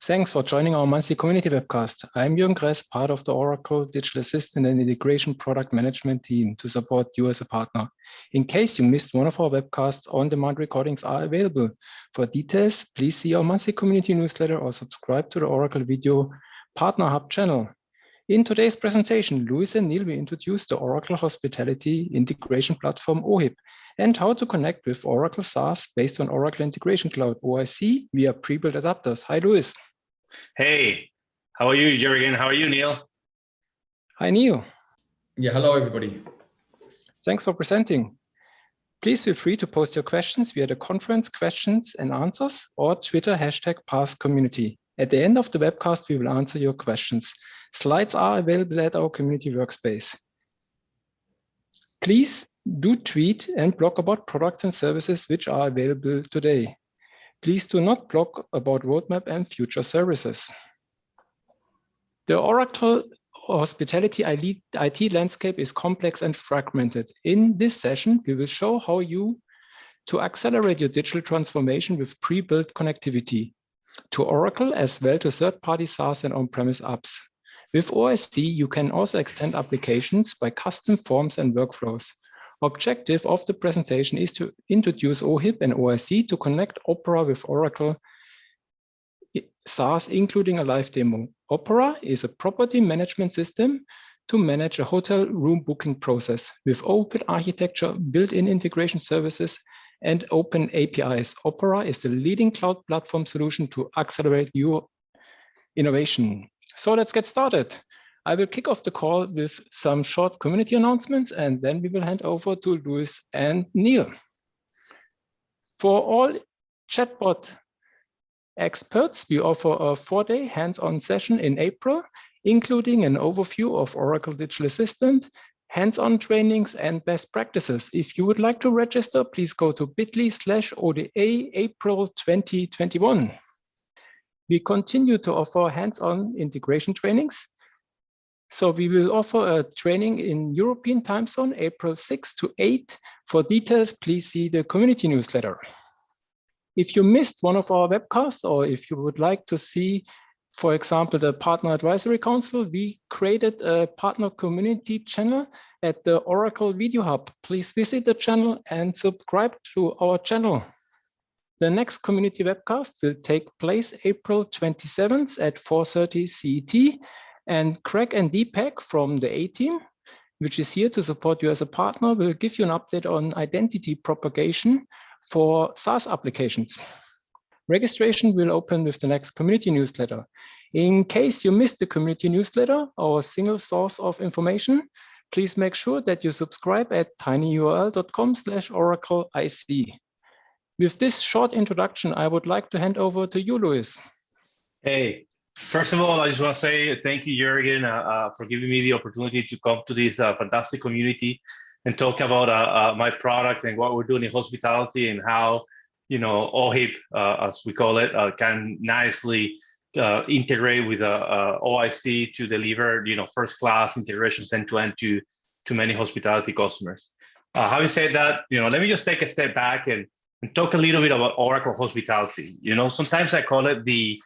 Thanks for joining our monthly community webcast. I'm Jürgen Kress, part of the Oracle Digital Assistant and Integration Product Management team to support you as a partner. In case you missed one of our webcasts, on-demand recordings are available. For details, please see our monthly community newsletter or subscribe to the Oracle Video Partner Hub channel. In today's presentation, Luis and Neil will introduce the Oracle Hospitality Integration Platform OHIP and how to connect with Oracle SaaS based on Oracle Integration Cloud OIC via pre-built adapters. Hi, Luis. Hey, how are you, Jürgen? How are you, Neil? Hi, Neil. Yeah, hello, everybody. Thanks for presenting. Please feel free to post your questions via the conference questions and answers or Twitter #PassCommunity. At the end of the webcast, we will answer your questions. Slides are available at our community workspace. Please do tweet and blog about products and services which are available today. Please do not blog about roadmap and future services. The Oracle Hospitality IT landscape is complex and fragmented. In this session, we will show how to accelerate your digital transformation with pre-built connectivity to Oracle as well to third-party SaaS and on-premise apps. With OIC, you can also extend applications by custom forms and workflows. Objective of the presentation is to introduce OHIP and OIC to connect Opera with Oracle SaaS, including a live demo. Opera is a property management system to manage a hotel room booking process with open architecture, built-in integration services, and open APIs. Opera is the leading cloud platform solution to accelerate your innovation. So let's get started. I will kick off the call with some short community announcements, and then we will hand over to Luis and Neil. For all chatbot experts, we offer a 4-day hands-on session in April, including an overview of Oracle Digital Assistant, hands-on trainings, and best practices. If you would like to register, please go to bit.ly/ODA April 2021. We continue to offer hands-on integration trainings. So we will offer a training in European time zone, April 6 to 8. For details, please see the community newsletter. If you missed one of our webcasts, or if you would like to see, for example, the Partner Advisory Council, we created a partner community channel at the Oracle Video Hub. Please visit the channel and subscribe to our channel. The next community webcast will take place April 27th at 4:30 CET. And Craig and Deepak from the A team, which is here to support you as a partner, will give you an update on identity propagation for SaaS applications. Registration will open with the next community newsletter. In case you missed the community newsletter, our single source of information, please make sure that you subscribe at tinyurl.com/oracleic. With this short introduction, I would like to hand over to you, Luis. Hey. First of all, I just want to say thank you, Jürgen, for giving me the opportunity to come to this fantastic community and talk about my product and what we're doing in hospitality and how, OHIP, as we call it, can nicely integrate with OIC to deliver, first-class integrations end-to-end to many hospitality customers. Having said that, let me just take a step back and talk a little bit about Oracle Hospitality. Sometimes I call it the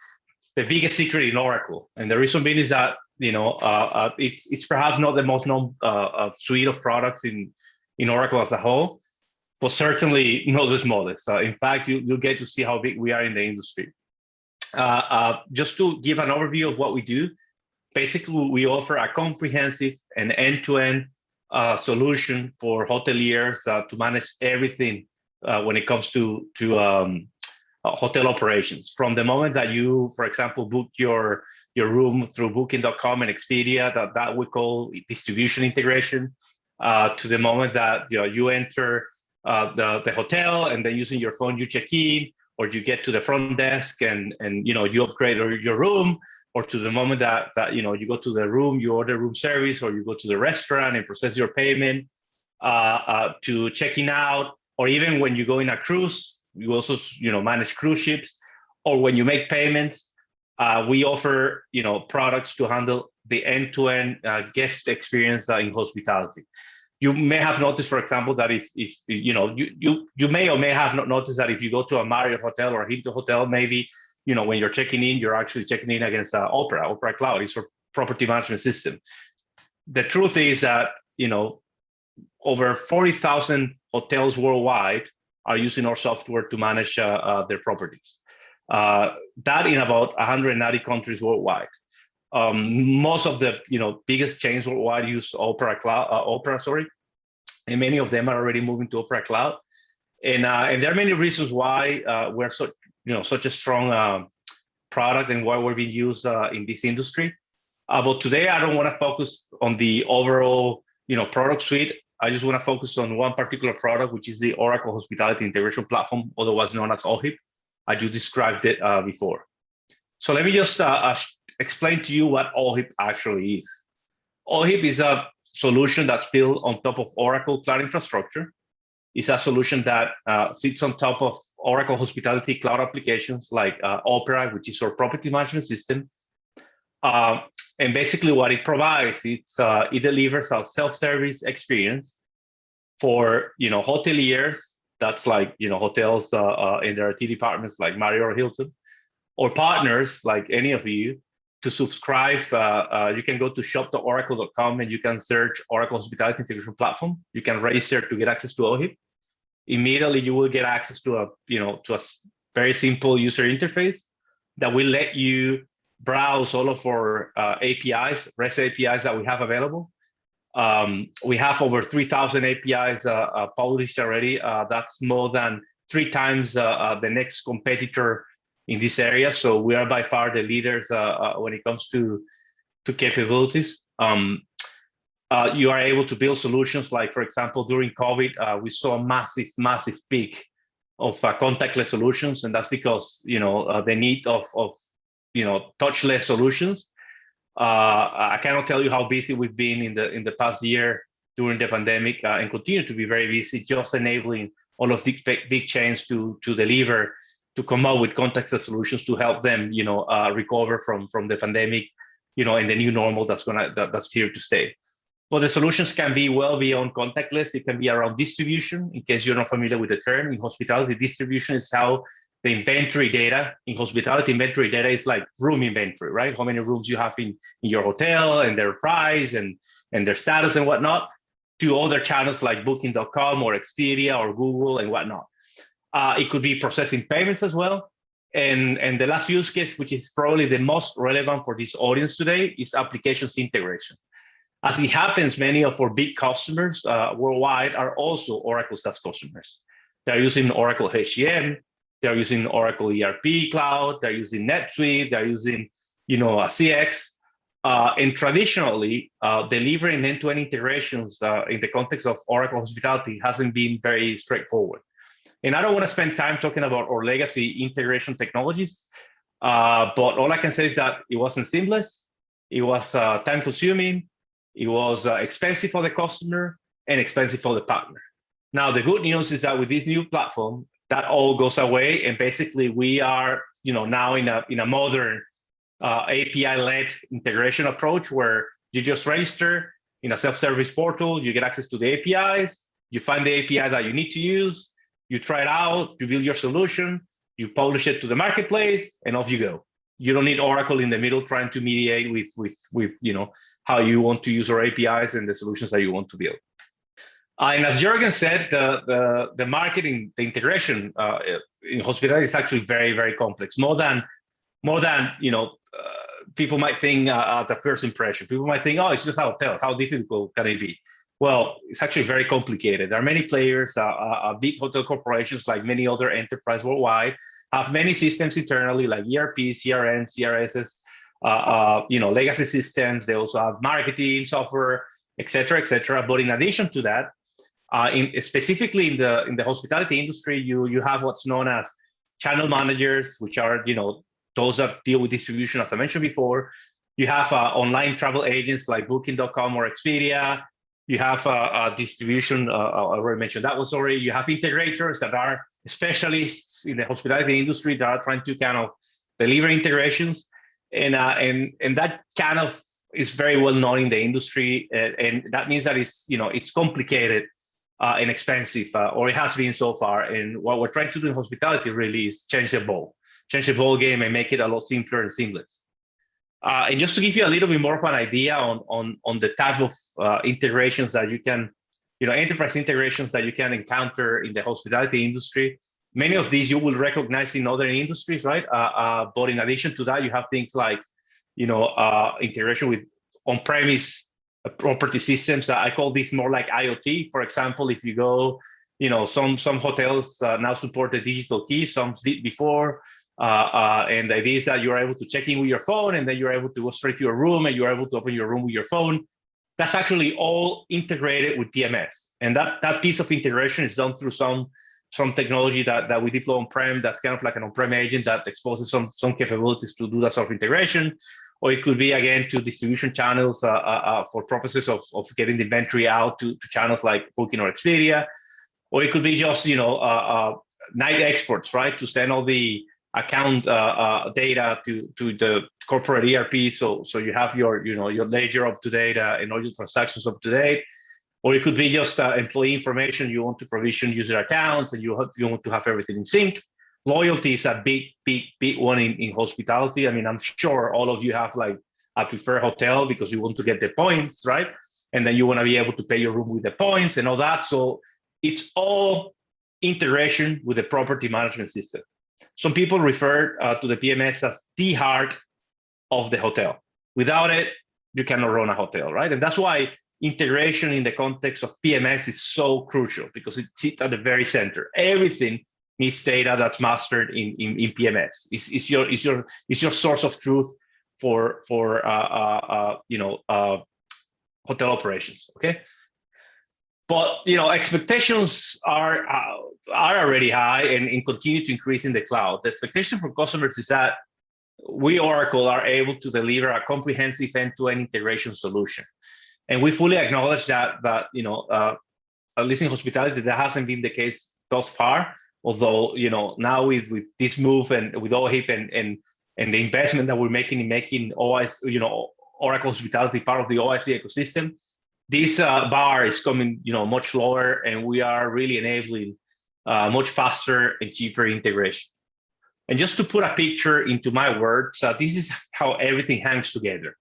biggest secret in Oracle. And the reason being is that, it's perhaps not the most known suite of products in Oracle as a whole, but certainly not the smallest. In fact, you'll get to see how big we are in the industry. Just to give an overview of what we do, basically we offer a comprehensive and end-to-end solution for hoteliers to manage everything when it comes to hotel operations. From the moment that you, for example, book your room through Booking.com and Expedia, that we call distribution integration, to the moment that you enter the hotel and then using your phone you check in, or you get to the front desk and you upgrade your room, or to the moment that you go to the room, you order room service, or you go to the restaurant and process your payment, to checking out, or even when you go in a cruise. We also, manage cruise ships, or when you make payments, we offer, products to handle the end-to-end guest experience in hospitality. You may have noticed, for example, that if you may or may have not noticed that if you go to a Marriott hotel or a Hilton hotel, maybe when you're checking in, you're actually checking in against Opera Cloud. It's a property management system. The truth is that, over 40,000 hotels worldwide are using our software to manage their properties. That in about 190 countries worldwide. Most of the biggest chains worldwide use Opera, and many of them are already moving to Opera Cloud. And there are many reasons why we're such a strong product and why we're being used in this industry. But today I don't want to focus on the overall product suite. I just want to focus on one particular product, which is the Oracle Hospitality Integration Platform, otherwise known as OHIP. I just described it before. So let me just explain to you what OHIP actually is. OHIP is a solution that's built on top of Oracle Cloud Infrastructure. It's a solution that sits on top of Oracle Hospitality Cloud applications like Opera, which is our property management system. And basically what it provides, it delivers a self-service experience for, hoteliers. That's like, hotels in their IT departments like Marriott or Hilton, or partners like any of you. To subscribe, you can go to shop.oracle.com and you can search Oracle Hospitality Integration Platform. You can register to get access to OHIP. Immediately, you will get access to a very simple user interface that will let you browse all of our APIs, REST APIs that we have available. We have over 3,000 APIs published already. That's more than 3 times the next competitor in this area. So we are by far the leaders when it comes to capabilities. You are able to build solutions like, for example, during COVID, we saw a massive peak of contactless solutions. And that's because, the need of touchless solutions. I cannot tell you how busy we've been in the past year during the pandemic, and continue to be very busy, just enabling all of the big chains to deliver, to come up with contactless solutions to help them, recover from the pandemic, and the new normal that's here to stay. But the solutions can be well beyond contactless. It can be around distribution. In case you're not familiar with the term, in hospitality, distribution is how the inventory data. In hospitality, inventory data is like room inventory, right? How many rooms you have in your hotel, and their price and their status and whatnot, to other channels like Booking.com or Expedia or Google and whatnot. It could be processing payments as well. And the last use case, which is probably the most relevant for this audience today, is applications integration. As it happens, many of our big customers worldwide are also Oracle SaaS customers. They're using Oracle HCM, they're using Oracle ERP Cloud, they're using NetSuite, they're using, CX. And traditionally, delivering end-to-end integrations in the context of Oracle Hospitality hasn't been very straightforward. And I don't want to spend time talking about our legacy integration technologies, but all I can say is that it wasn't seamless, it was time-consuming, it was expensive for the customer and expensive for the partner. Now, the good news is that with this new platform, that all goes away, and basically we are, now in a modern API-led integration approach where you just register in a self-service portal, you get access to the APIs, you find the API that you need to use, you try it out, you build your solution, you publish it to the marketplace, and off you go. You don't need Oracle in the middle trying to mediate with how you want to use our APIs and the solutions that you want to build. And as Jürgen said, the marketing, the integration in hospitality is actually very, very complex. More than people might think at the first impression. People might think, oh, it's just a hotel. How difficult can it be? Well, it's actually very complicated. There are many players. Big hotel corporations, like many other enterprises worldwide, have many systems internally, like ERP, CRM, CRSs, legacy systems. They also have marketing software, et cetera, But in addition to that, specifically in the hospitality industry, you have what's known as channel managers, which are those that deal with distribution, as I mentioned before. You have online travel agents like Booking.com or Expedia. You have distribution. I already mentioned that was already. You have integrators that are specialists in the hospitality industry that are trying to kind of deliver integrations, and that kind of is very well known in the industry, and that means that it's complicated and expensive, or it has been so far. And what we're trying to do in hospitality really is change the ball, change the ball game and make it a lot simpler and seamless. And just to give you a little bit more of an idea on the type of integrations that you can, enterprise integrations that you can encounter in the hospitality industry. Many of these you will recognize in other industries, right? But in addition to that, you have things like, integration with on-premise property systems. I call this more like IoT. For example, if you go, some hotels now support the digital key, some did before. And the idea is that you're able to check in with your phone, and then you're able to go straight to your room, and you're able to open your room with your phone. That's actually all integrated with PMS. And that piece of integration is done through some technology that we deploy on-prem. That's kind of like an on-prem agent that exposes some capabilities to do that sort of integration. Or it could be, again, to distribution channels for purposes of getting the inventory out to channels like Booking or Expedia. Or it could be just, night exports, right? To send all the account data to the corporate ERP, so you have your ledger up to date and all your transactions up to date. Or it could be just employee information. You want to provision user accounts, and you want to have everything in sync. Loyalty is a big one in hospitality. I mean, I'm sure all of you have like a preferred hotel because you want to get the points, right? And then you want to be able to pay your room with the points and all that. So it's all integration with the property management system. Some people refer to the PMS as the heart of the hotel. Without it, you cannot run a hotel, right? And that's why integration in the context of PMS is so crucial, because it sits at the very center. Everything needs data that's mastered in PMS. It's your source of truth for hotel operations. Okay. But expectations are already high and continue to increase in the cloud. The expectation for customers is that we, Oracle, are able to deliver a comprehensive end-to-end integration solution, and we fully acknowledge that at least in hospitality, that hasn't been the case thus far. Although now with this move and with OHIP and the investment that we're making in making OIC, Oracle Hospitality part of the OIC ecosystem, this bar is coming, much lower, and we are really enabling much faster and cheaper integration. And just to put a picture into my words, this is how everything hangs together.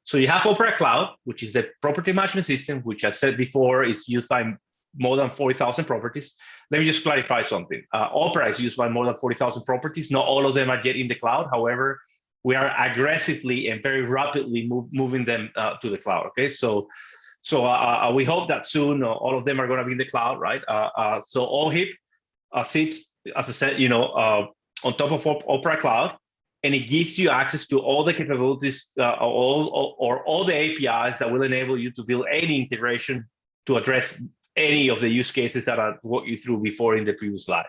So you have Opera Cloud, which is the property management system, which I said before is used by more than 40,000 properties. Let me just clarify something. Opera is used by more than 40,000 properties. Not all of them are yet in the cloud. However, we are aggressively and very rapidly moving them to the cloud. Okay, so we hope that soon all of them are going to be in the cloud, right? So OHIP sits, as I said, on top of Opera Cloud, and it gives you access to all the capabilities, all the APIs that will enable you to build any integration to address any of the use cases that I walked you through before in the previous slide.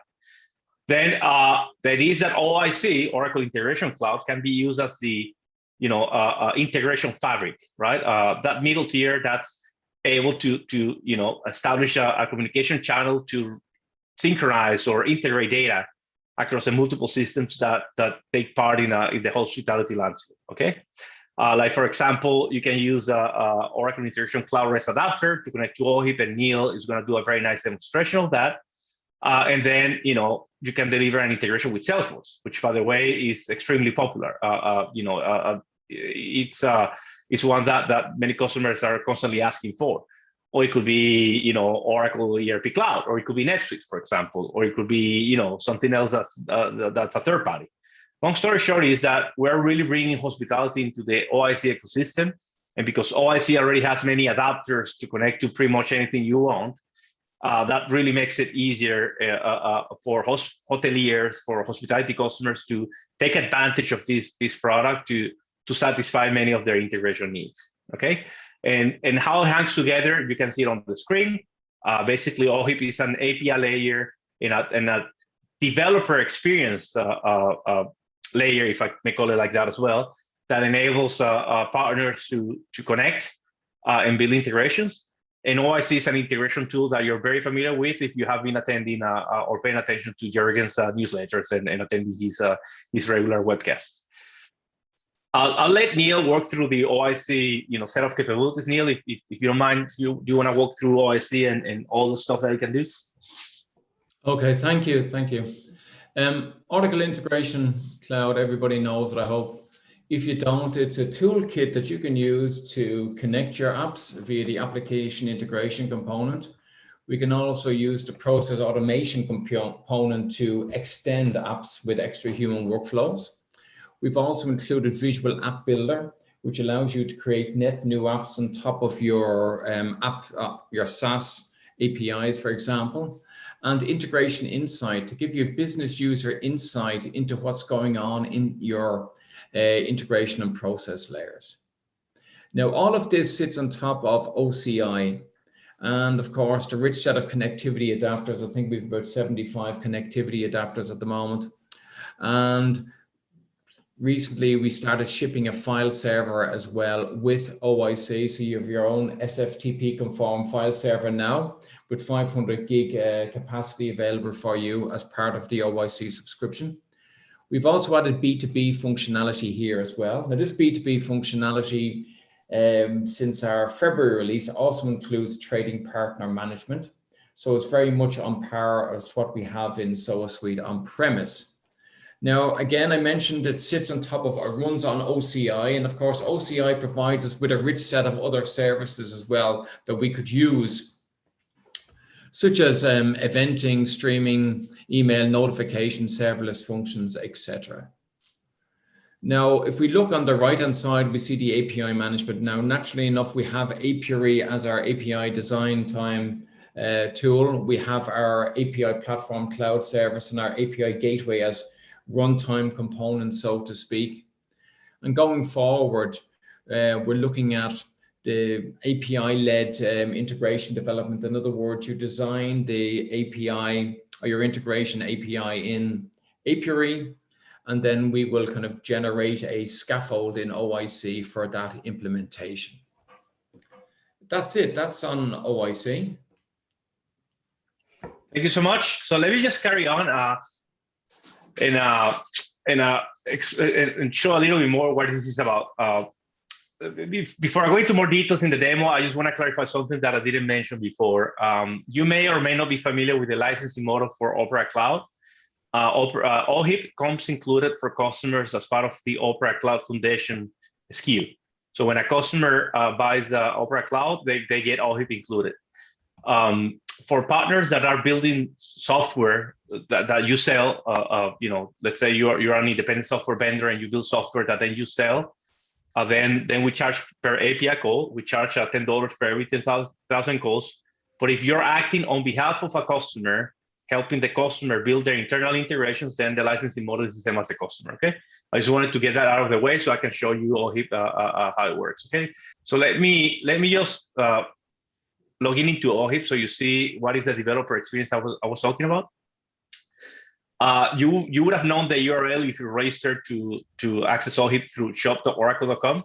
Then the idea is that OIC, Oracle Integration Cloud, can be used as the integration fabric, right? That middle tier that's able to establish a communication channel to synchronize or integrate data across the multiple systems that take part in the hospitality landscape. Okay. Like, for example, you can use Oracle Integration Cloud REST adapter to connect to OHIP, and Neil is going to do a very nice demonstration of that. And then, you can deliver an integration with Salesforce, which, by the way, is extremely popular. It's one that many customers are constantly asking for. Or it could be, Oracle ERP Cloud, or it could be NetSuite, for example, or it could be, something else that's a third party. Long story short is that we're really bringing hospitality into the OIC ecosystem. And because OIC already has many adapters to connect to pretty much anything you want, that really makes it easier for hoteliers, for hospitality customers to take advantage of this product to satisfy many of their integration needs. Okay, and how it hangs together, you can see it on the screen. Basically, OHIP is an API layer in a developer experience layer, if I may call it like that as well, that enables partners to connect and build integrations. And OIC is an integration tool that you're very familiar with if you have been attending or paying attention to Jürgen's newsletters and attending his regular webcasts. I'll let Neil work through the OIC set of capabilities. Neil, if you don't mind, do you want to walk through OIC and all the stuff that you can do? Okay, thank you. Oracle Integration Cloud, everybody knows it, I hope. If you don't, it's a toolkit that you can use to connect your apps via the application integration component. We can also use the process automation component to extend apps with extra human workflows. We've also included Visual App Builder, which allows you to create net new apps on top of your your SaaS APIs, for example, and Integration Insight to give you business user insight into what's going on in your integration and process layers. Now, all of this sits on top of OCI. And of course, the rich set of connectivity adapters. I think we've about 75 connectivity adapters at the moment. And recently, we started shipping a file server as well with OIC. So you have your own SFTP conform file server now with 500 gig capacity available for you as part of the OIC subscription. We've also added B2B functionality here as well. Now, this B2B functionality since our February release also includes trading partner management. So it's very much on par as what we have in SOA Suite on premise. Now, again, I mentioned it sits on top of or runs on OCI. And of course, OCI provides us with a rich set of other services as well that we could use, such as eventing, streaming, email notification, serverless functions, etc. Now, if we look on the right-hand side, we see the API management. Now, naturally enough, we have Apiary as our API design time tool. We have our API platform cloud service and our API gateway as runtime components, so to speak. And going forward, we're looking at the API-led integration development. In other words, you design the API or your integration API in Apiary, and then we will kind of generate a scaffold in OIC for that implementation. That's it. That's on OIC. Thank you so much. So let me just carry on and show a little bit more what this is about. Before I go into more details in the demo, I just want to clarify something that I didn't mention before. You may or may not be familiar with the licensing model for Opera Cloud. OHIP comes included for customers as part of the Opera Cloud Foundation SKU. So when a customer buys Opera Cloud, they get OHIP included. For partners that are building software that you sell, you know, let's say you're an independent software vendor and you build software that then you sell, then we charge per API call. We charge $10 per every 10,000 calls. But if you're acting on behalf of a customer, helping the customer build their internal integrations, then the licensing model is the same as the customer, okay? I just wanted to get that out of the way so I can show you OHIP how it works, okay? So let me just log into OHIP so you see what is the developer experience I was talking about. You would have known the URL if you registered to access OHIP through shop.oracle.com.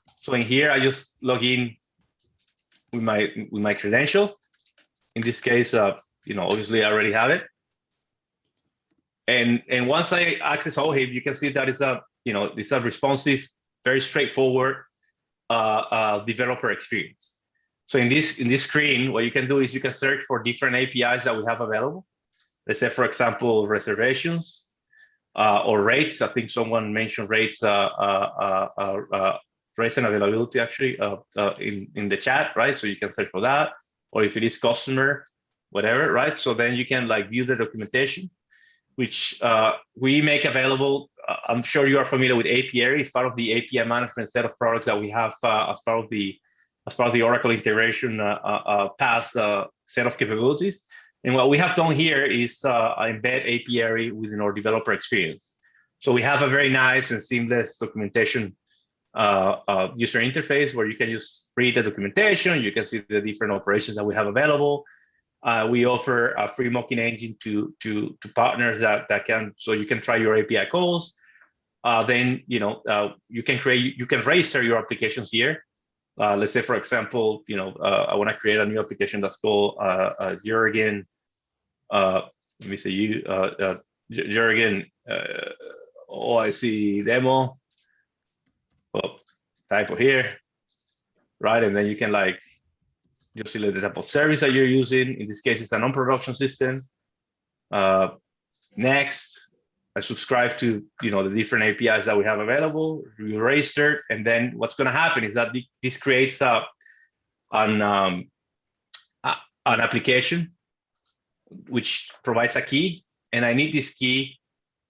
So in here, I just log in with my credential. In this case, you know, obviously I already have it. And once I access OHIP, you can see that it's a, you know, it's a responsive, very straightforward developer experience. So in this screen, what you can do is you can search for different APIs that we have available. Let's say, for example, reservations or rates. I think someone mentioned rates, rates and availability actually in the chat, right? So you can search for that, or if it is customer, whatever, right? So then you can like view the documentation, which we make available. I'm sure you are familiar with Apiary. It's part of the API management set of products that we have as part of the Oracle integration PaaS set of capabilities. And what we have done here is embed Apiary within our developer experience. So we have a very nice and seamless documentation user interface where you can just read the documentation. You can see the different operations that we have available. We offer a free mocking engine to partners that can, so you can try your API calls. Then you know you can register your applications here. Let's say, for example, you know I want to create a new application that's called Jürgen. Let me see Jürgen OIC demo. Well, type of here, right? And then you can like just select the type of service that you're using. In this case, it's a non-production system. Next, I subscribe to, the different APIs that we have available. You register, and then what's going to happen is that this creates an application which provides a key, and I need this key,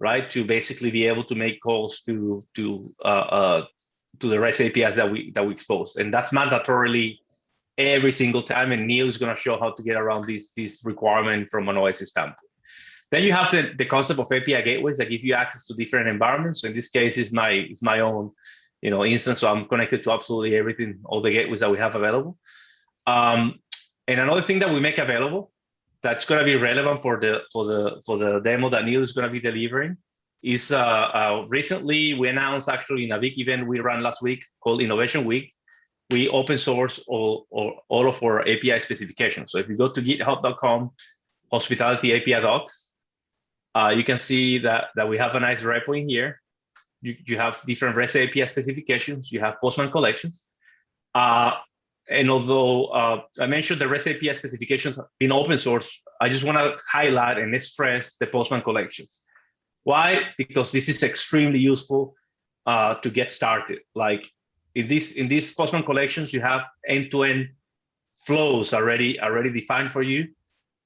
right, to basically be able to make calls to the REST APIs that we expose, and that's mandatorily every single time. And Neil is going to show how to get around this requirement from an OS standpoint. Then you have the concept of API gateways that give you access to different environments. So in this case, it's my own, instance. So I'm connected to absolutely everything, all the gateways that we have available. And another thing that we make available that's going to be relevant for the demo that Neil is going to be delivering is recently we announced, actually, in a big event we ran last week called Innovation Week, we open source all of our API specifications. So if you go to github.com, hospitality API docs, you can see that we have a nice repo in here. You have different REST API specifications. You have Postman Collections. And although I mentioned the REST API specifications in open source, I just want to highlight and stress the Postman Collections. Why? Because this is extremely useful to get started. Like in these Postman Collections, you have end-to-end flows already defined for you.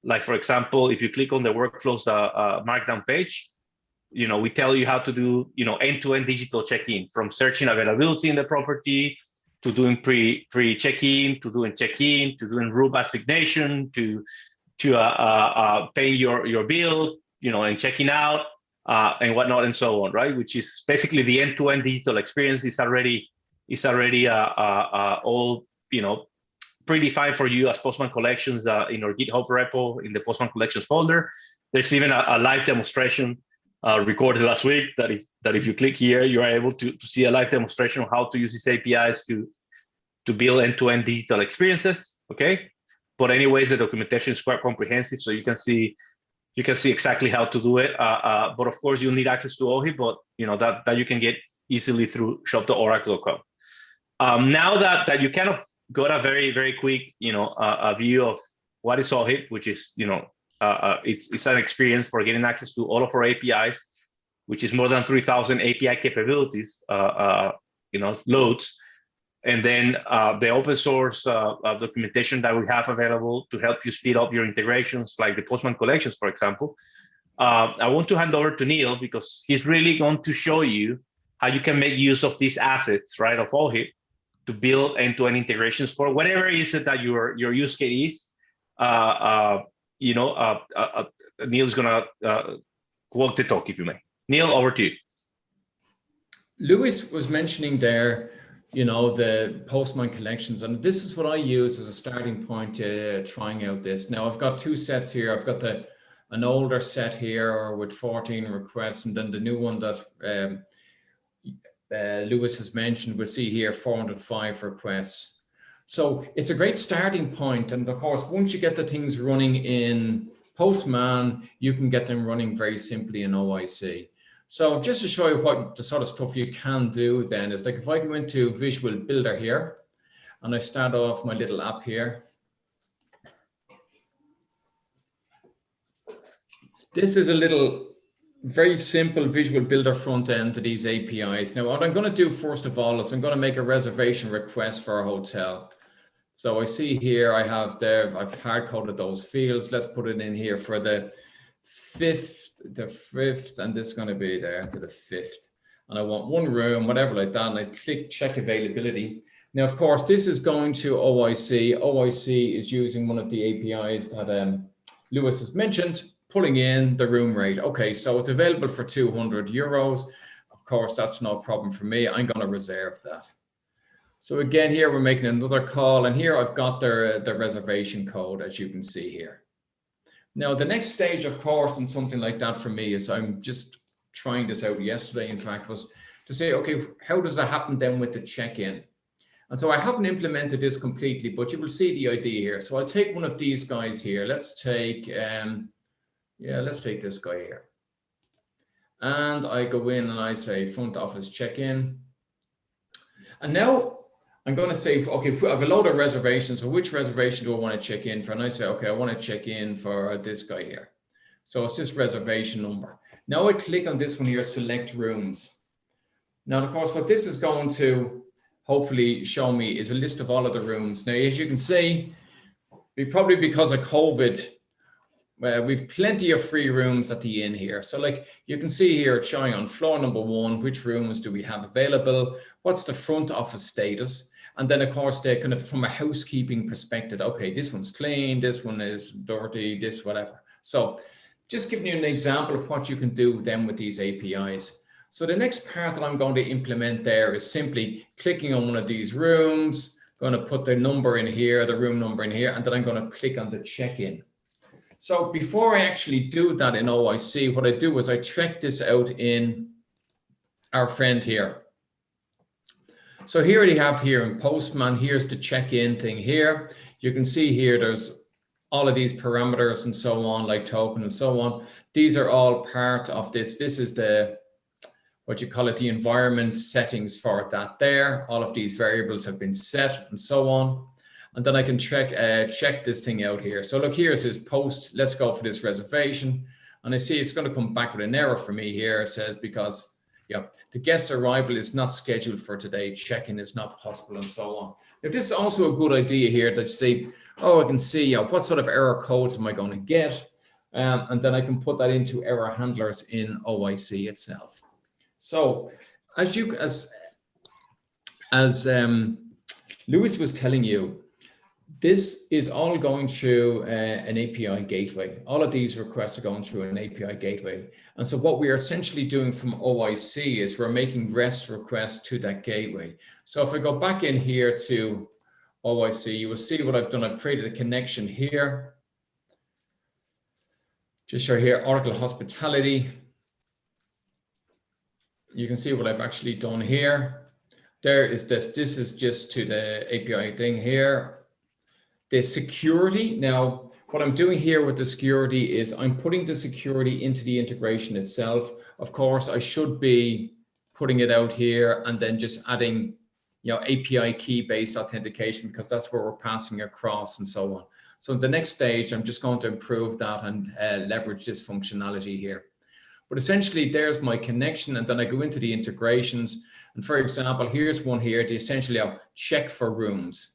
Like, for example, if you click on the workflows markdown page, we tell you how to do, end-to-end digital check-in, from searching availability in the property to doing pre-check-in, to doing check-in, to doing room assignation, to paying your bill, and checking out and whatnot and so on, right? Which is basically the end-to-end digital experience is already all, predefined for you as Postman Collections in our GitHub repo in the Postman Collections folder. There's even a live demonstration recorded last week that if you click here, you are able to see a live demonstration of how to use these APIs to build end-to-end digital experiences. Okay, but anyways, the documentation is quite comprehensive, so you can see exactly how to do it. But of course, you'll need access to OHIP, but that you can get easily through shop.oracle.com. Now that you kind of got a very, very quick, a view of what is OHIP, which is, it's an experience for getting access to all of our APIs, which is more than 3,000 API capabilities, loads. And then the open source documentation that we have available to help you speed up your integrations, like the Postman Collections, for example. I want to hand over to Neil because he's really going to show you how you can make use of these assets, right, of OHIP, to build end-to-end integrations for whatever is it that your use case is. Neil's gonna walk the talk, if you may. Neil, over to you. Lewis was mentioning there, the Postman Collections, and this is what I use as a starting point to trying out this. Now I've got two sets here. I've got an older set here with 14 requests, and then the new one that Lewis has mentioned, we'll see here 405 requests. So it's a great starting point. And of course, once you get the things running in Postman, you can get them running very simply in OIC. So just to show you what the sort of stuff you can do then is like if I go into Visual Builder here and I start off my little app here. This is a little very simple Visual Builder front end to these APIs. Now, what I'm going to do first of all is I'm going to make a reservation request for a hotel. So I see here I've hard coded those fields. Let's put it in here for the fifth, and this is going to be there to the 5th. And I want one room, whatever like that. And I click check availability. Now, of course, this is going to OIC. OIC is using one of the APIs that Lewis has mentioned, pulling in the room rate. Okay, so it's available for €200. Of course, that's no problem for me. I'm going to reserve that. So again, here we're making another call, and here I've got the reservation code, as you can see here. Now, the next stage, of course, in something like that for me is I'm just trying this out yesterday, in fact, was to say, okay, how does that happen then with the check-in? And so I haven't implemented this completely, but you will see the idea here. So I'll take one of these guys here. Let's take, let's take this guy here. And I go in and I say front office check-in. And now I'm going to say, okay, I have a load of reservations. So which reservation do I want to check in for? And I say, okay, I want to check in for this guy here. So it's this reservation number. Now I click on this one here, select rooms. Now, of course, what this is going to hopefully show me is a list of all of the rooms. Now, as you can see, probably because of COVID, we've plenty of free rooms at the inn here. So like you can see here, it's showing on floor number 1, which rooms do we have available? What's the front office status? And then of course, they kind of from a housekeeping perspective, okay, this one's clean, this one is dirty, this whatever. So just giving you an example of what you can do then with these APIs. So the next part that I'm going to implement there is simply clicking on one of these rooms, going to put the number in here, the room number in here, and then I'm going to click on the check-in. So before I actually do that in OIC, what I do is I check this out in our friend here. So here we have here in Postman, here's the check-in thing here. You can see here there's all of these parameters and so on, like token and so on. These are all part of this. This is the, what you call it, the environment settings for that there. All of these variables have been set and so on. And then I can check this thing out here. So look, here it says post, let's go for this reservation. And I see it's going to come back with an error for me here. It says because the guest arrival is not scheduled for today, check-in is not possible and so on. If this is also a good idea here that you say, oh, I can see what sort of error codes am I going to get? And then I can put that into error handlers in OIC itself. So as Louis was telling you, this is all going through an API gateway. All of these requests are going through an API gateway. And so what we are essentially doing from OIC is we're making REST requests to that gateway. So if I go back in here to OIC, you will see what I've done. I've created a connection here. Just show here, Oracle Hospitality. You can see what I've actually done here. There is this. This is just to the API thing here. The security. Now, what I'm doing here with the security is I'm putting the security into the integration itself. Of course, I should be putting it out here and then just adding, API key-based authentication because that's where we're passing across and so on. So the next stage, I'm just going to improve that and leverage this functionality here. But essentially, there's my connection, and then I go into the integrations. And for example, here's one here to essentially check for rooms.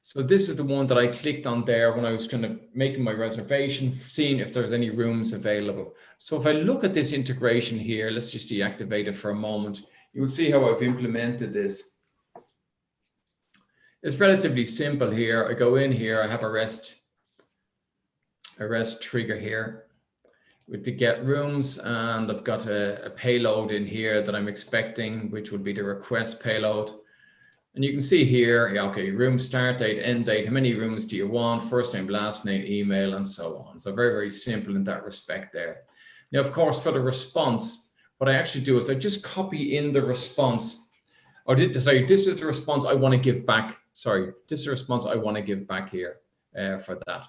So this is the one that I clicked on there when I was kind of making my reservation, seeing if there's any rooms available. So if I look at this integration here, let's just deactivate it for a moment. You will see how I've implemented this. It's relatively simple here. I go in here, I have a REST trigger here with the get rooms, and I've got a payload in here that I'm expecting, which would be the request payload. And you can see here, okay, room start date, end date, how many rooms do you want, first name, last name, email, and so on. So very, very simple in that respect there. Now, of course, for the response, what I actually do is I just copy in the response, this is the response I want to give back. Sorry, this is the response I want to give back here for that.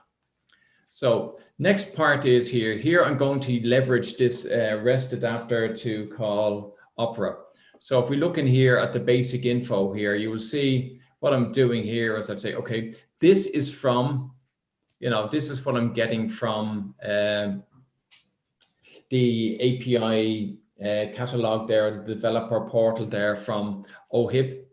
So next part is here. Here I'm going to leverage this REST adapter to call Opera. So if we look in here at the basic info here, you will see what I'm doing here is I say, okay, this is from, this is what I'm getting from the API catalog there, the developer portal there from OHIP.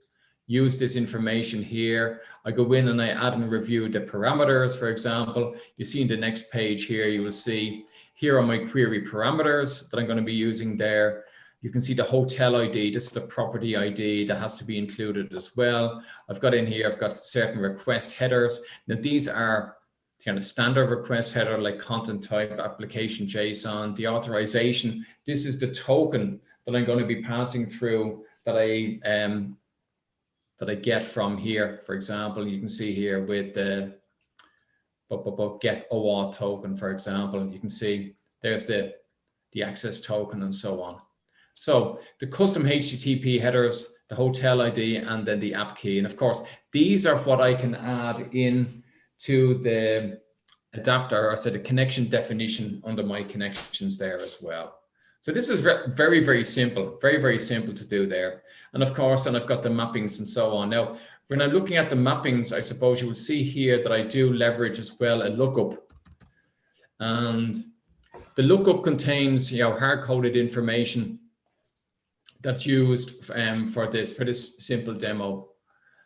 Use this information here. I go in and I add and review the parameters, for example. You see in the next page here, you will see here are my query parameters that I'm going to be using there. You can see the hotel ID. This is the property ID that has to be included as well. I've got in here, I've got certain request headers. Now these are kind of standard request header like content type, application JSON, the authorization. This is the token that I'm going to be passing through that I get from here. For example, you can see here with the get OAuth token, for example, you can see there's the access token and so on. So the custom HTTP headers, the hotel ID, and then the app key. And of course, these are what I can add in to the adapter, or the connection definition under my connections there as well. So this is very, very simple, very, very simple to do there. And of course, and I've got the mappings and so on. Now, when I'm looking at the mappings, I suppose you will see here that I do leverage as well a lookup. And The lookup contains, hard-coded information that's used for this simple demo.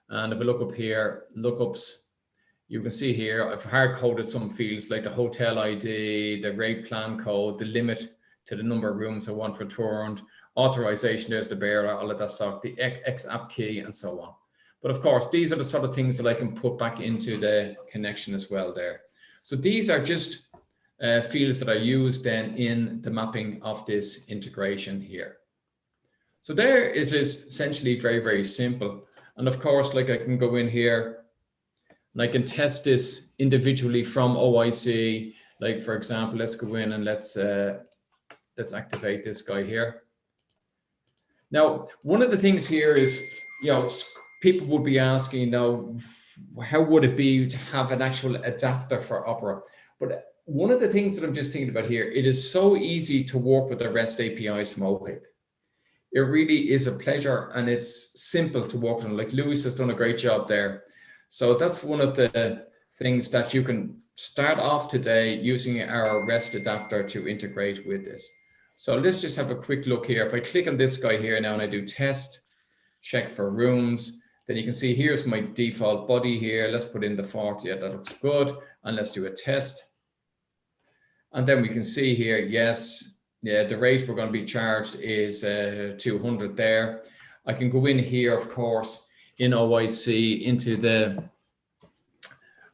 And if I look up here, lookups, you can see here, I've hard-coded some fields like the hotel ID, the rate plan code, the limit to the number of rooms I want returned, authorization, there's the bearer, all of that stuff, the X-app key, and so on. But of course, these are the sort of things that I can put back into the connection as well there. So these are just fields that are used then in the mapping of this integration here. So there is essentially very, very simple. And of course, like I can go in here and I can test this individually from OIC. Like for example, let's go in and let's activate this guy here. Now, one of the things here is, people would be asking, how would it be to have an actual adapter for Opera? But one of the things that I'm just thinking about here, it is so easy to work with the REST APIs from OHIP. It really is a pleasure, and it's simple to work on. Like Lewis has done a great job there. So that's one of the things that you can start off today using our REST adapter to integrate with this. So let's just have a quick look here. If I click on this guy here now and I do test, check for rooms, then you can see here's my default body here. Let's put in the 40. Yeah, that looks good. And let's do a test. And then we can see here, yes, yeah, the rate we're going to be charged is 200 there. I can go in here, of course, in OIC into the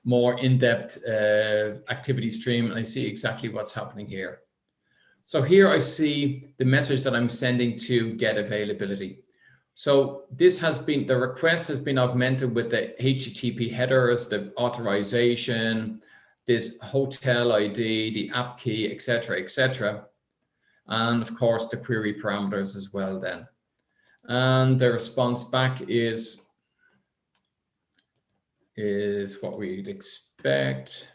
more in-depth activity stream, and I see exactly what's happening here. So here I see the message that I'm sending to get availability. So this has been, the request has been augmented with the HTTP headers, the authorization, this hotel ID, the app key, etc., etc. And of course the query parameters as well then. And the response back is what we'd expect.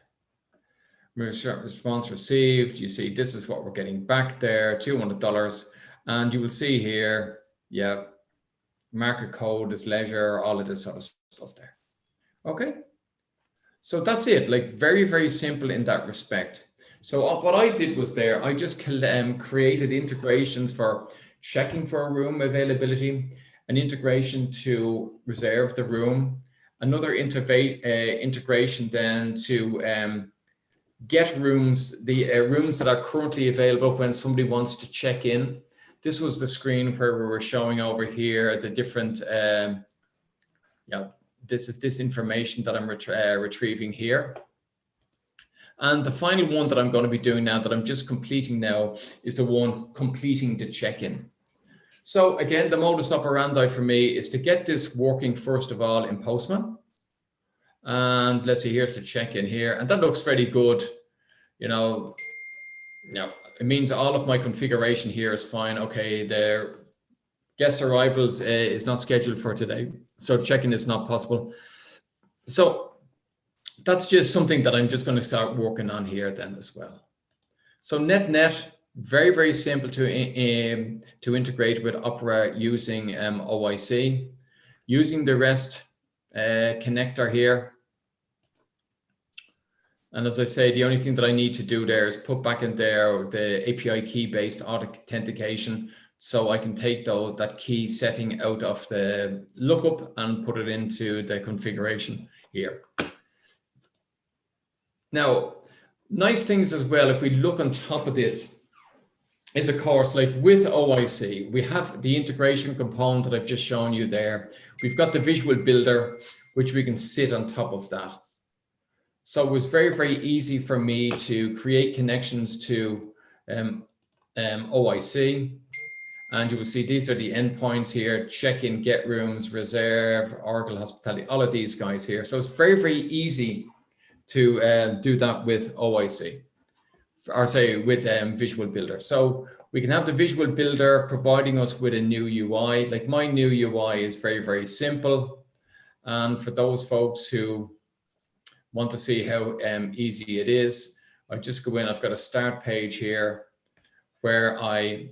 Response received, you see this is what we're getting back there, $200. And you will see here, yeah, market code is leisure, all of this sort of stuff there. Okay. So that's it, like very, very simple in that respect. So what I did was there, I just created integrations for checking for a room availability, an integration to reserve the room, another integration then to get rooms, the rooms that are currently available when somebody wants to check in. This was the screen where we were showing over here the different, this is this information that I'm retrieving here. And the final one that I'm going to be doing now, that I'm just completing now, is the one completing the check-in. So again, the modus operandi for me is to get this working first of all in Postman. And let's see, here's the check-in here. And that looks very good. It means all of my configuration here is fine. Okay, the guest arrivals is not scheduled for today, so check-in is not possible. So that's just something that I'm just going to start working on here then as well. So net, very, very simple to integrate with Opera using OIC, using the REST connector here. And as I say, the only thing that I need to do there is put back in there the API key-based authentication, so I can take that key setting out of the lookup and put it into the configuration here. Now, nice things as well, if we look on top of this, is of course, like with OIC, we have the integration component that I've just shown you there. We've got the visual builder, which we can sit on top of that. So it was very, very easy for me to create connections to OIC. And you will see these are the endpoints here: check-in, get rooms, reserve, Oracle Hospitality, all of these guys here. So it's very, very easy to do that with OIC, or say with Visual Builder. So we can have the Visual Builder providing us with a new UI. Like my new UI is very, very simple. And for those folks who want to see how easy it is, I just go in, I've got a start page here where I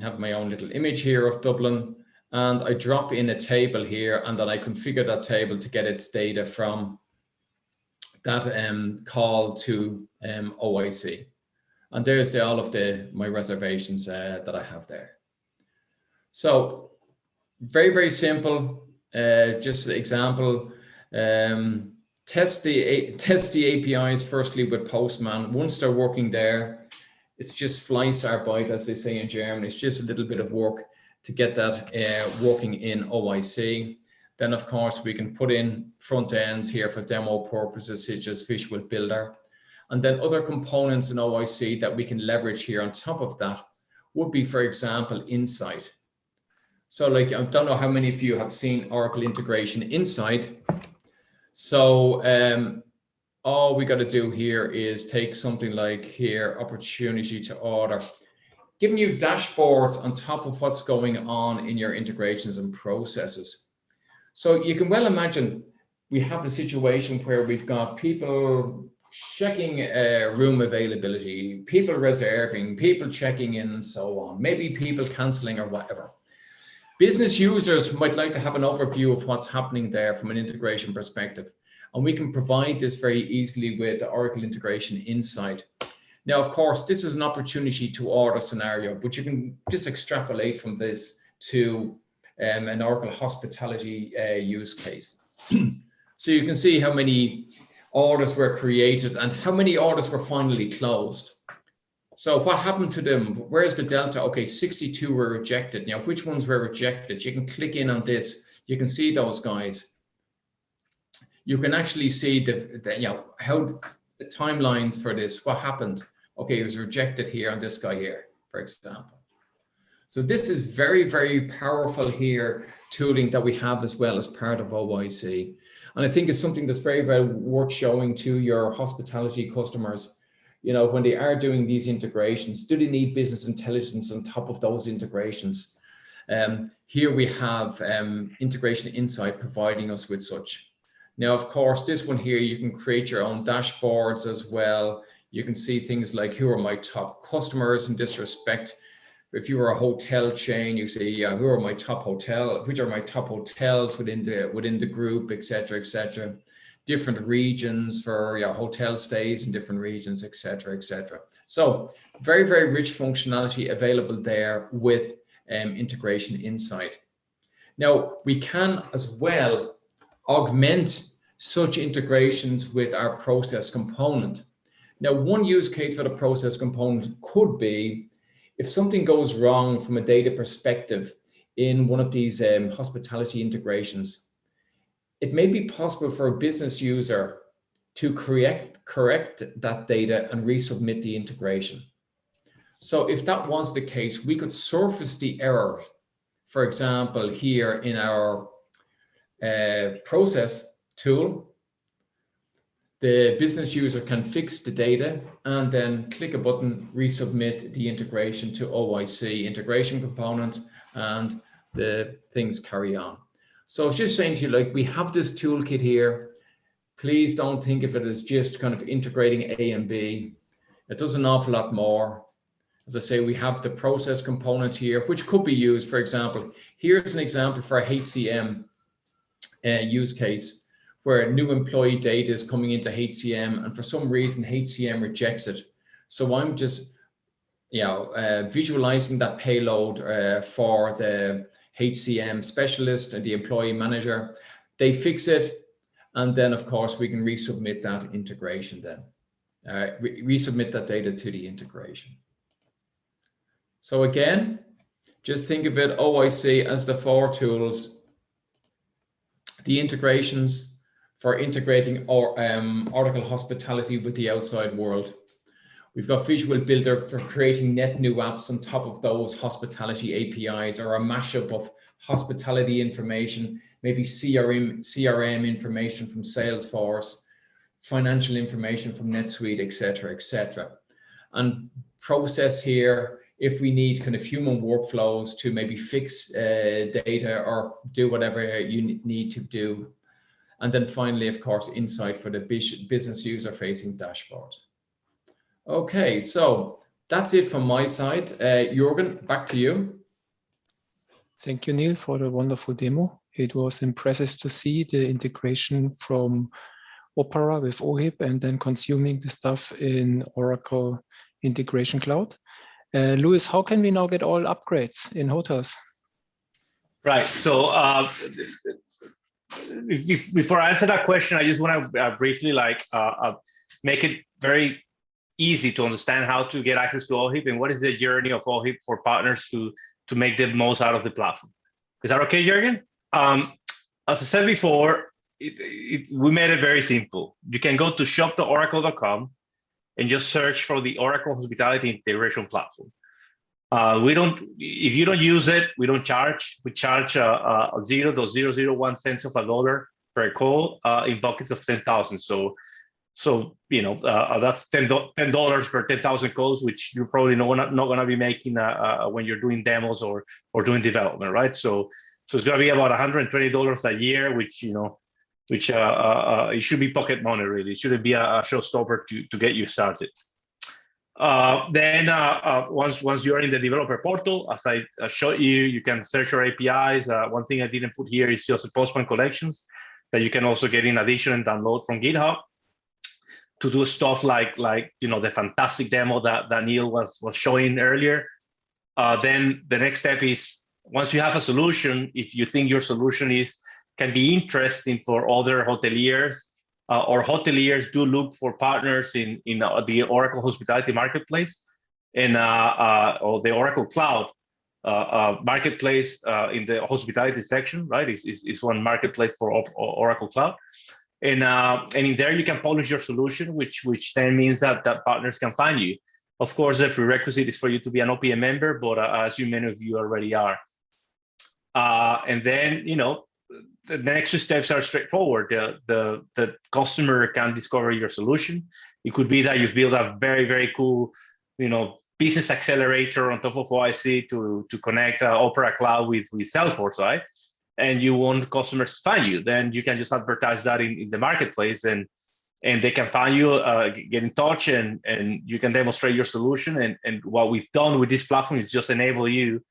have my own little image here of Dublin, and I drop in a table here, and then I configure that table to get its data from that call to OIC. And there's all of my reservations that I have there. So very, very simple. Just an example. Test the APIs firstly with Postman. Once they're working there, it's just Fleißarbeit, as they say in German. It's just a little bit of work to get that working in OIC. Then, of course, we can put in front ends here for demo purposes, such as Visual Builder. And then other components in OIC that we can leverage here on top of that would be, for example, Insight. So like, I don't know how many of you have seen Oracle Integration Insight. So all we got to do here is take something like here, opportunity to order, giving you dashboards on top of what's going on in your integrations and processes. So you can well imagine we have a situation where we've got people checking room availability, people reserving, people checking in and so on, maybe people canceling or whatever. Business users might like to have an overview of what's happening there from an integration perspective. And we can provide this very easily with the Oracle Integration Insight. Now, of course, this is an opportunity to order scenario, but you can just extrapolate from this to an Oracle hospitality use case. So you can see how many orders were created and how many orders were finally closed. So what happened to them? Where's the delta? Okay, 62 were rejected. Now, which ones were rejected? You can click in on this. You can see those guys. You can actually see how the timelines for this, what happened. Okay, it was rejected here on this guy here, for example. So this is very, very powerful here tooling that we have as well as part of OIC. And I think it's something that's very, very worth showing to your hospitality customers. You know, when they are doing these integrations, do they need business intelligence on top of those integrations? Here we have Integration Insight providing us with such. Now, of course, this one here, you can create your own dashboards as well. You can see things like, who are my top customers in this respect? If you were a hotel chain, you say, yeah, who are my top which are my top hotels within the group, et cetera, et cetera. Different regions for hotel stays in different regions, et cetera, et cetera. So very, very rich functionality available there with Integration Insight. Now, we can as well augment such integrations with our process component. Now, one use case for the process component could be if something goes wrong from a data perspective in one of these hospitality integrations, it may be possible for a business user to correct that data and resubmit the integration. So if that was the case, we could surface the error, for example, here in our process tool. The business user can fix the data and then click a button, resubmit the integration to OIC integration component, and the things carry on. So it's just saying to you, like, we have this toolkit here. Please don't think of it as just kind of integrating A and B. It does an awful lot more. As I say, we have the process component here, which could be used, for example, here's an example for a HCM use case where new employee data is coming into HCM and for some reason HCM rejects it. So I'm just visualizing that payload for the HCM specialist and the employee manager. They fix it, and then of course we can resubmit that integration then. Resubmit that data to the integration. So again, just think of it, OIC as the 4 tools, the integrations for integrating Oracle Hospitality with the outside world. We've got Visual Builder for creating net new apps on top of those hospitality APIs, or a mashup of hospitality information, maybe CRM information from Salesforce, financial information from NetSuite, et cetera, et cetera. And process here, if we need kind of human workflows to maybe fix data or do whatever you need to do. And then finally, of course, Insight for the business user facing dashboard. Okay, so that's it from my side. Jürgen, back to you. Thank you, Neil, for the wonderful demo. It was impressive to see the integration from Opera with OHIP and then consuming the stuff in Oracle Integration Cloud. Luis, how can we now get all upgrades in hotels? Right. So before I answer that question, I just want to briefly make it very easy to understand how to get access to OHIP and what is the journey of OHIP for partners to make the most out of the platform. Is that okay, Jürgen? As I said before, we made it very simple. You can go to shop.oracle.com and just search for the Oracle Hospitality Integration Platform. If you don't use it, we don't charge. We charge 0.001 cents of a dollar per call in buckets of 10,000. So that's $10 per 10,000 calls, which you're probably not going to be making when you're doing demos or doing development, right? So it's going to be about $120 a year, which it should be pocket money, really. It shouldn't be a showstopper to get you started. Then once you're in the developer portal, as I showed you, you can search your APIs. One thing I didn't put here is just the Postman Collections that you can also get in addition and download from GitHub to do stuff like the fantastic demo that Neil was showing earlier. Then the next step is, once you have a solution, if you think your solution can be interesting for other hoteliers, or hoteliers do look for partners in the Oracle Hospitality Marketplace and or the Oracle Cloud Marketplace in the hospitality section, right? Is one marketplace for Oracle Cloud. And in there you can publish your solution, which then means that partners can find you. Of course, the prerequisite is for you to be an OPM member, but as many of you already are. And then, the next two steps are straightforward. The customer can discover your solution. It could be that you've built a very, very cool, business accelerator on top of OIC to connect Opera Cloud with Salesforce, right? And you want customers to find you. Then you can just advertise that in the marketplace, and they can find you, get in touch, and you can demonstrate your solution. And what we've done with this platform is just enable you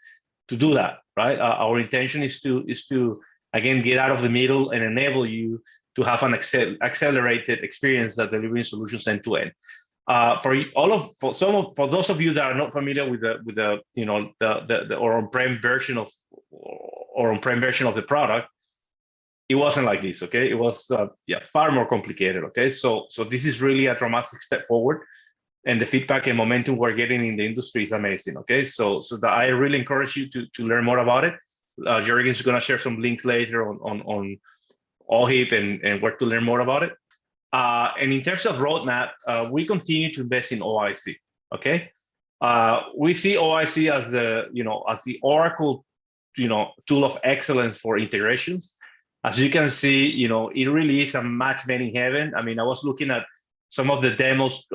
to do that, right? Our intention is to again, get out of the middle and enable you to have an accelerated experience that delivering solutions end to end. For those of you that are not familiar with the on-prem version of the product, it wasn't like this. Okay, it was far more complicated. Okay, so this is really a dramatic step forward, and the feedback and momentum we're getting in the industry is amazing. Okay, so I really encourage you to learn more about it. Jürgen is going to share some links later on OHIP and where to learn more about it. And in terms of roadmap, we continue to invest in OIC. Okay, we see OIC as the Oracle tool of excellence for integrations. As you can see, it really is a match made in heaven. I mean, I was looking at some of the demos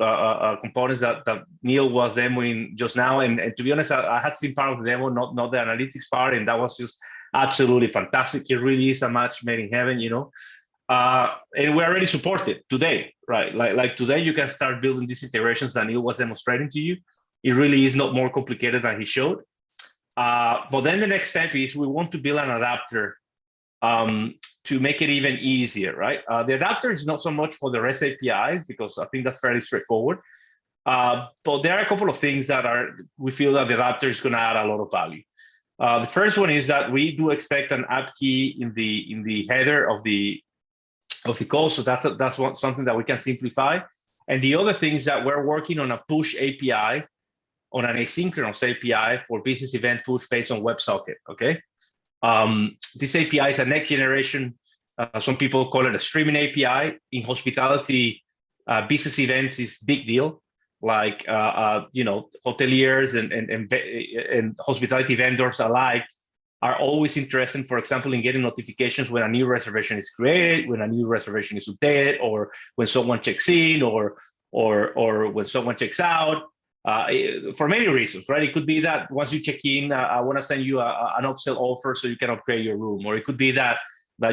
components that Neil was demoing just now, and to be honest, I had seen part of the demo, not the analytics part, and that was just absolutely fantastic. It really is a match made in heaven, and we already support it today, right? Like today, you can start building these integrations that Neil was demonstrating to you. It really is not more complicated than he showed. But then the next step is we want to build an adapter to make it even easier, right? The adapter is not so much for the REST APIs, because I think that's fairly straightforward. But there are a couple of things that we feel that the adapter is going to add a lot of value. The first one is that we do expect an app key in the header of the code, so that's something that we can simplify. And the other thing is that we're working on a push API, on an asynchronous API for business event push based on WebSocket. Okay. This API is a next generation, some people call it a streaming API. In hospitality, business events is big deal. Like, hoteliers and hospitality vendors alike are always interested, for example, in getting notifications when a new reservation is created, when a new reservation is updated, or when someone checks in, or when someone checks out. For many reasons, right? It could be that once you check in, I want to send you an upsell offer so you can upgrade your room, or it could be that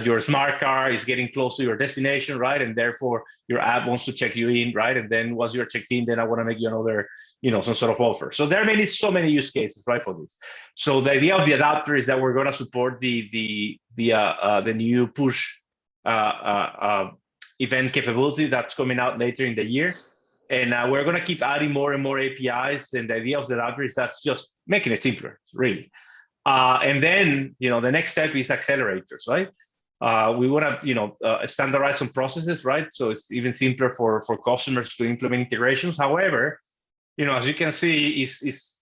your smart car is getting close to your destination, right? And therefore your app wants to check you in, right? And then once you're checked in, then I want to make you another, some sort of offer. So there are so many use cases, right, for this. So the idea of the adapter is that we're going to support the new push event capability that's coming out later in the year. And we're going to keep adding more and more APIs. And the idea of the library is that's just making it simpler, really. And then, the next step is accelerators, right? We want to, standardize some processes, right? So it's even simpler for customers to implement integrations. However, as you can see,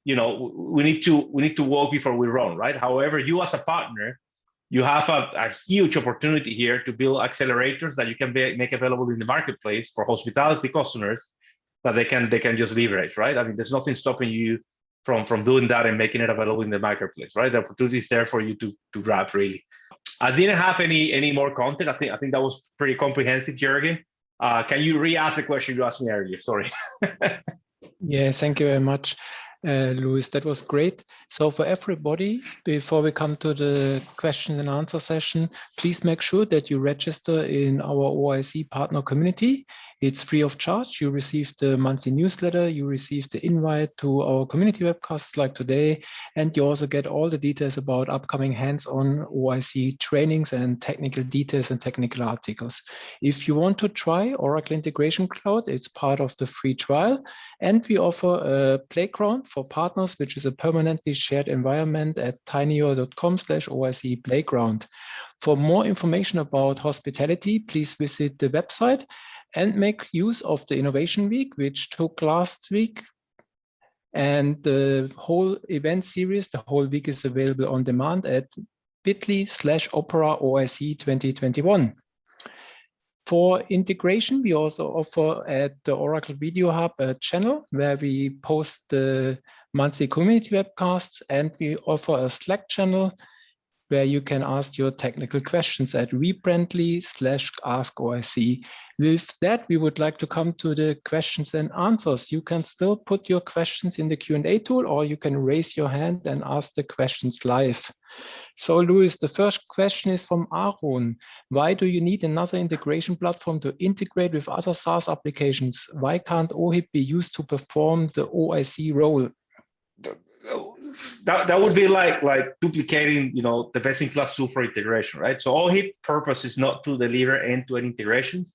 we need to walk before we run, right? However, you as a partner, you have a huge opportunity here to build accelerators that you can make available in the marketplace for hospitality customers that they can just leverage, right? I mean, there's nothing stopping you from doing that and making it available in the marketplace, right? The opportunity is there for you to grab, really. I didn't have any more content. I think that was pretty comprehensive, Jürgen. Can you re-ask the question you asked me earlier? Sorry. Yeah, thank you very much, Luis. That was great. So for everybody, before we come to the question and answer session, please make sure that you register in our OIC partner community. It's free of charge. You receive the monthly newsletter, you receive the invite to our community webcasts like today, and you also get all the details about upcoming hands-on OIC trainings and technical details and technical articles. If you want to try Oracle Integration Cloud, it's part of the free trial. And we offer a playground for partners, which is a permanently shared environment at tinyurl.com/OIC playground. For more information about hospitality, please visit the website and make use of the Innovation Week, which took last week. And the whole event series, the whole week is available on demand at bit.ly/Opera OIC 2021. For integration, we also offer at the Oracle Video Hub a channel where we post the monthly community webcasts, and we offer a Slack channel where you can ask your technical questions at rebrandly/askoic. With that, we would like to come to the questions and answers. You can still put your questions in the Q&A tool, or you can raise your hand and ask the questions live. So Luis, the first question is from Aaron. Why do you need another integration platform to integrate with other SaaS applications? Why can't OHIP be used to perform the OIC role? That would be like duplicating, the best-in-class tool for integration, right? So OHIP purpose is not to deliver end-to-end integrations.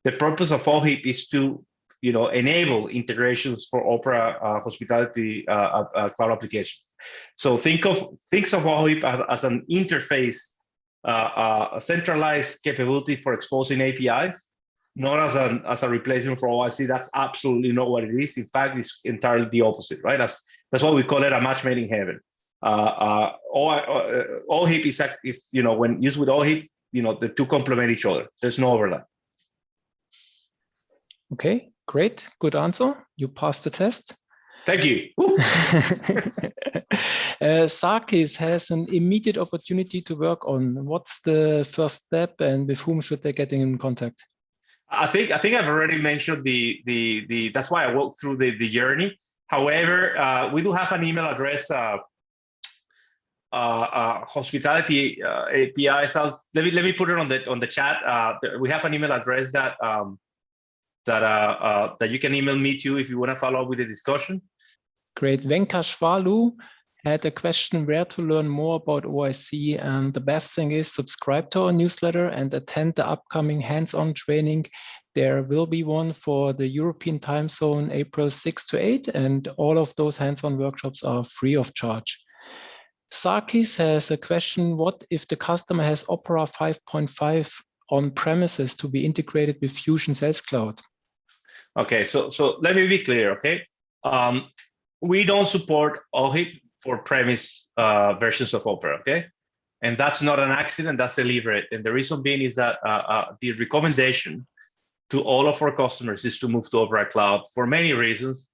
The purpose of OHIP is to, enable integrations for Opera hospitality cloud applications. So think of OHIP as an interface, a centralized capability for exposing APIs, not as a replacement for OIC. That's absolutely not what it is. In fact, it's entirely the opposite, right? That's why we call it a match made in heaven. OHIP is when used with OHIP, the two complement each other. There's no overlap. Okay, great, good answer. You passed the test. Thank you. Sarkis has an immediate opportunity to work on. What's the first step, and with whom should they get in contact? I think I've already mentioned the that's why I walked through the journey. However, we do have an email address, hospitality APIs. Let me put it on the chat. We have an email address that you can email me to if you want to follow up with the discussion. Great. Venkashwalu had a question where to learn more about OIC, and the best thing is subscribe to our newsletter and attend the upcoming hands-on training. There will be one for the European time zone, April 6 to 8, and all of those hands-on workshops are free of charge. Sarkis has a question: what if the customer has Opera 5.5 on premises to be integrated with Fusion Sales Cloud? Okay, so let me be clear, okay? We don't support OHIP for premise versions of Opera, okay? And that's not an accident, that's deliberate. And the reason being is that the recommendation to all of our customers is to move to Opera Cloud for many reasons.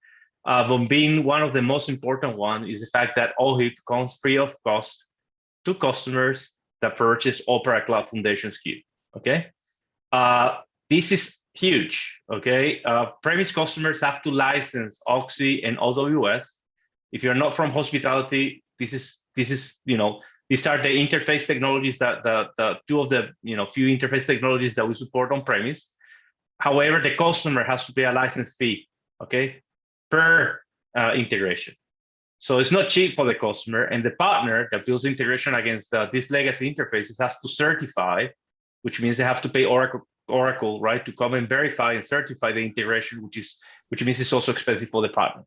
But being one of the most important one is the fact that OHIP comes free of cost to customers that purchase Opera Cloud Foundation SKU, okay? This is huge, okay? Premise customers have to license Oxy and OWS. If you're not from hospitality, this is these are the interface technologies that the two of the few interface technologies that we support on premise. However, the customer has to pay a license fee, okay, per integration. So it's not cheap for the customer, and the partner that builds integration against these legacy interfaces has to certify, which means they have to pay Oracle, right, to come and verify and certify the integration, which is which means it's also expensive for the partner.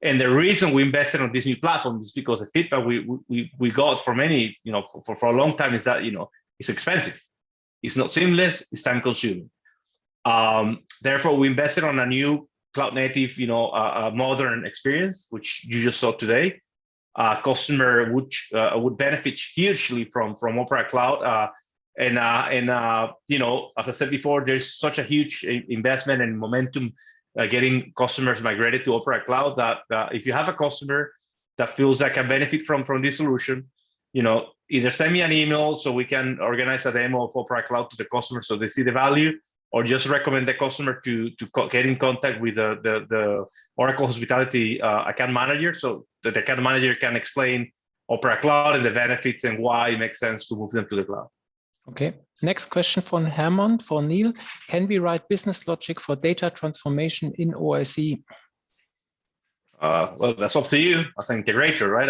And the reason we invested on this new platform is because the feedback we got from many, for a long time is that, it's expensive. It's not seamless, it's time consuming. Therefore, we invested on a new cloud native, modern experience, which you just saw today. Customer would benefit hugely from Opera Cloud. As I said before, there's such a huge investment and momentum getting customers migrated to Opera Cloud that if you have a customer that feels that can benefit from this solution, either send me an email so we can organize a demo of Opera Cloud to the customer so they see the value, or just recommend the customer to get in contact with the Oracle Hospitality account manager, so that the account manager can explain Opera Cloud and the benefits and why it makes sense to move them to the cloud. Okay, next question from Herman, for Neil. Can we write business logic for data transformation in OIC? Well, that's up to you as an integrator, right?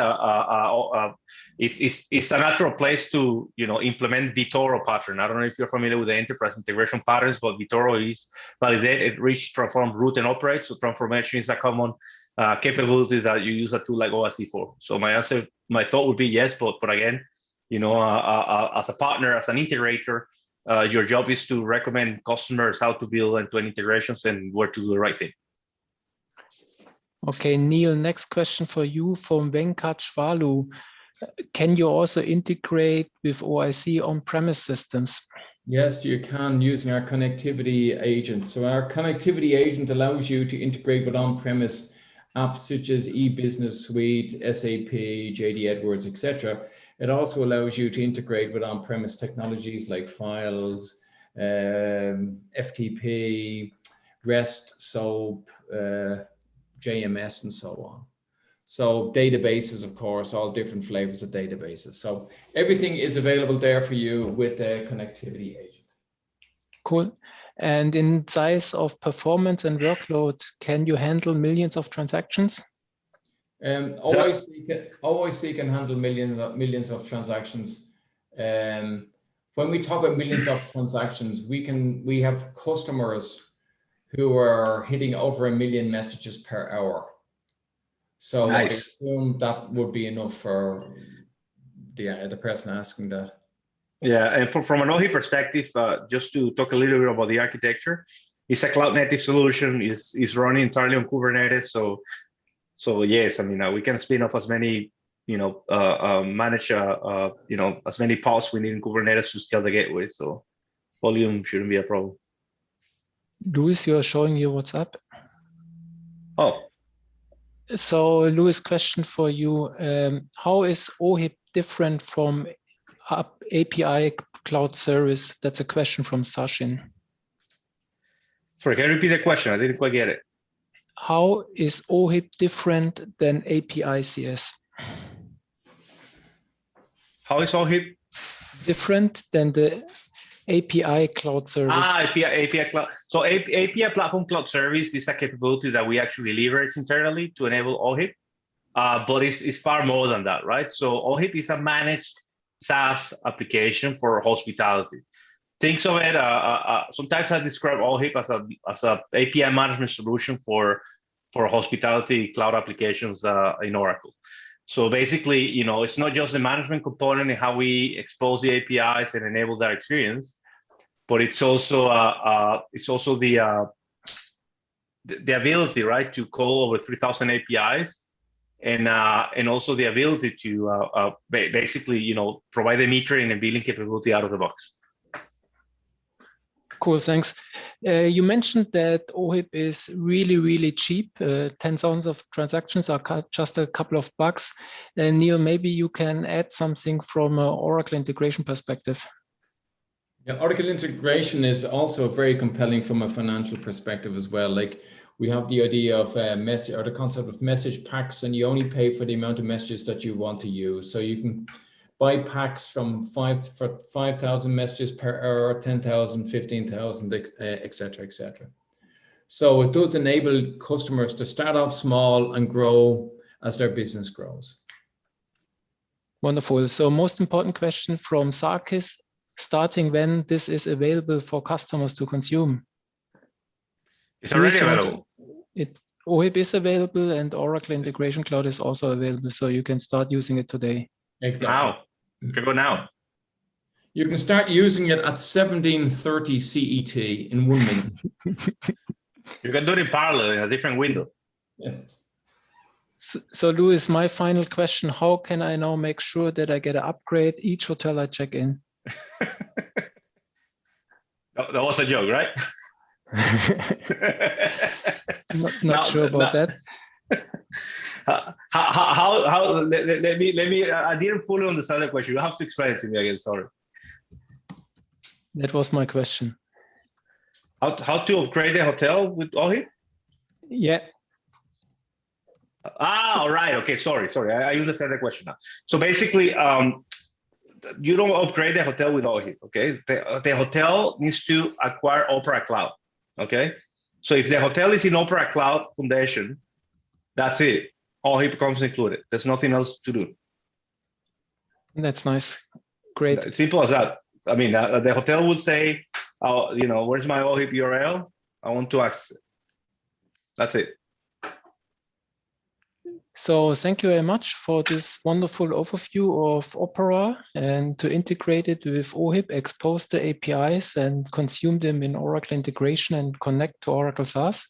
It's a natural place to implement Vitoro pattern. I don't know if you're familiar with the enterprise integration patterns, but Vitoro is validate, enrich, transform, route, and operate. So transformation is a common capability that you use a tool like OIC for. So my thought would be yes, but again, as a partner, as an integrator, your job is to recommend customers how to build end-to-end integrations and where to do the right thing. Okay, Neil, next question for you from Venkat Shvalu. Can you also integrate with OIC on-premise systems? Yes, you can, using our connectivity agent. So our connectivity agent allows you to integrate with on-premise apps such as eBusiness Suite, SAP, JD Edwards, etc. It also allows you to integrate with on-premise technologies like files, FTP, REST, SOAP, JMS, and so on. So databases, of course, all different flavors of databases. So everything is available there for you with the connectivity agent. Cool. And in size of performance and workload, can you handle millions of transactions? OIC can handle millions of transactions. When we talk about millions of transactions, we have customers who are hitting over 1 million messages per hour. So nice. I assume that would be enough for the person asking that. Yeah, and from an OHIP perspective, just to talk a little bit about the architecture, it's a cloud native solution. Is running entirely on Kubernetes. So yes, I mean we can spin off as many, manage as many pods we need in Kubernetes to scale the gateway. So volume shouldn't be a problem. Luis, you're showing your WhatsApp. Oh. So Luis, question for you. How is OHIP different from API cloud service? That's a question from Sachin. Sorry, can you repeat the question? I didn't quite get it. How is OHIP different than API CS? How is OHIP different than the API cloud service? API cloud. So API platform cloud service is a capability that we actually leverage internally to enable OHIP, but it's far more than that, right? So OHIP is a managed SaaS application for hospitality. Think of it. Sometimes I describe OHIP as a API management solution for hospitality cloud applications in Oracle. So basically, it's not just the management component and how we expose the APIs and enable that experience, but it's also the ability, right, to call over 3,000 APIs, and also the ability to basically, provide the metering and billing capability out of the box. Cool, thanks. You mentioned that OHIP is really, really cheap. 10,000 of transactions are just a couple of bucks. Neil, maybe you can add something from an Oracle integration perspective. Yeah, Oracle integration is also very compelling from a financial perspective as well. Like we have the idea of message, or the concept of message packs, and you only pay for the amount of messages that you want to use. So you can buy packs from 5,000 messages per hour, 10,000, 15,000, etc., etc. So it does enable customers to start off small and grow as their business grows. Wonderful. So most important question from Sarkis, starting when this is available for customers to consume? It's already available. OHIP is available and Oracle Integration Cloud is also available, so you can start using it today. Exactly. Now, you can go now. You can start using it at 17:30 CET in 1 minute. You can do it in parallel in a different window. Yeah. So Louis, my final question, how can I now make sure that I get an upgrade each hotel I check in? That was a joke, right? Not sure about that. How let me I didn't fully understand the question. You have to explain it to me again, sorry. That was my question. How to upgrade a hotel with OHIP? Yeah. All right. Okay. Sorry. I understand the question now. So basically, you don't upgrade the hotel with OHIP. Okay. The hotel needs to acquire Opera Cloud. Okay. So if the hotel is in Opera Cloud Foundation, that's it. OHIP comes included. There's nothing else to do. That's nice. Great. It's simple as that. I mean, the hotel would say, where's my OHIP URL? I want to access it. That's it. So thank you very much for this wonderful overview of Opera, and to integrate it with OHIP, expose the APIs and consume them in Oracle integration and connect to Oracle SaaS.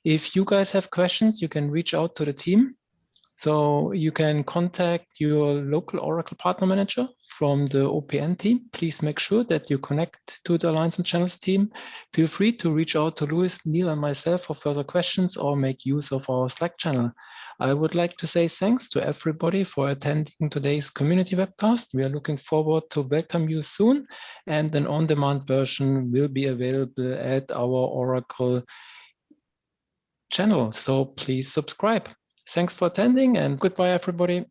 If you guys have questions, you can reach out to the team. So you can contact your local Oracle partner manager from the OPN team. Please make sure that you connect to the Alliance and Channels team. Feel free to reach out to Louis, Neil, and myself for further questions or make use of our Slack channel. I would like to say thanks to everybody for attending today's community webcast. We are looking forward to welcome you soon, and an on-demand version will be available at our Oracle channel. So please subscribe. Thanks for attending, and goodbye, everybody.